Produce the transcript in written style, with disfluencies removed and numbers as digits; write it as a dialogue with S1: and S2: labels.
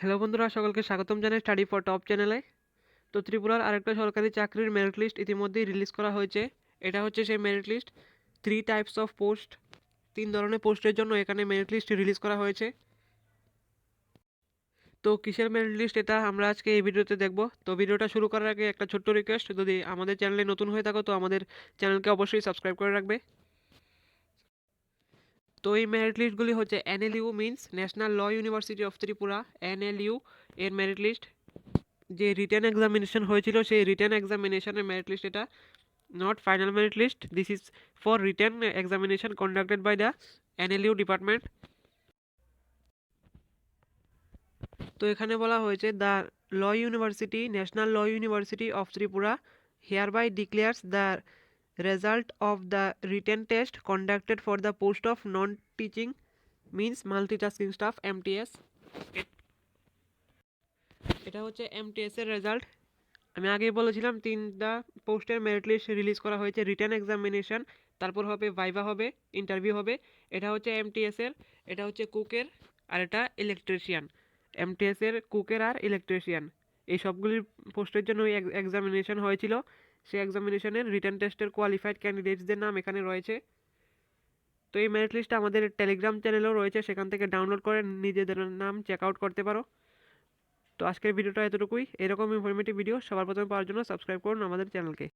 S1: Hello বন্ধুরা, সকলকে স্বাগতম জানাই স্টাডি ফর টপ চ্যানেলে। তো ত্রিপুরার আরেকটা সরকারি চাকরির মেরিট লিস্ট ইতিমধ্যেই রিলিজ করা হয়েছে। এটা হচ্ছে সেই merit list. 3 types of post, 3 ধরনের পোস্টের জন্য এখানে মেরিট লিস্ট রিলিজ করা হয়েছে। তো কিসের মেরিট লিস্ট এটা আমরা আজকে এই ভিডিওতে দেখব। তো ভিডিওটা শুরু করার আগে একটা ছোট্ট রিকোয়েস্ট, যদি আমাদের চ্যানেলে নতুন হয়ে থাকো তো আমাদের চ্যানেলকে অবশ্যই সাবস্ক্রাইব করে রাখবে। তো এই মেরিট লিস্টগুলি হচ্ছে NLU means national law university of Tripura, NLU এর মেরিট লিস্ট। যে রিটেন এক্সামিনেশন হয়েছিল সেই রিটেন এক্সামিনেশনের মেরিট লিস্ট এটা, not final merit list. This is for written examination conducted by the NLU department. তো এখানে বলা হয়েছে the law university, national law university of Tripura hereby declares the result of the written test conducted for the post of non teaching means multitasking staff MTS. এটা হচ্ছে MTS এর result. আমি আগেই বলেছিলাম 3টা পোস্টের মেরিট লিস্ট রিলিজ করা হয়েছে। রিটেন এক্সামিনেশন, তারপর হবে ভাইভা, হবে ইন্টারভিউ হবে। এটা হচ্ছে এমটিএস এর, এটা হচ্ছে কুকের, আর এটা ইলেকট্রিশিয়ান। এমটিএস এর কুকের আর ইলেকট্রিশিয়ান এই সবগুলি পোস্টের জন্য এক্সামিনেশন হয়েছিল। সেই এক্সামিনেশনের রিটেন টেস্টের কোয়ালিফাইড ক্যান্ডিডেটসদের নাম এখানে রয়েছে। তো এই মেরিট লিস্টটা আমাদের টেলিগ্রাম চ্যানেলেও রয়েছে, সেখান থেকে ডাউনলোড করে নিজেদের নাম চেক আউট করতে পারো। তো আজকের ভিডিওটা এতটুকুই। এরকম ইনফরমেটিভ ভিডিও সবার প্রথমে পাওয়ার জন্য সাবস্ক্রাইব করুন আমাদের চ্যানেলকে।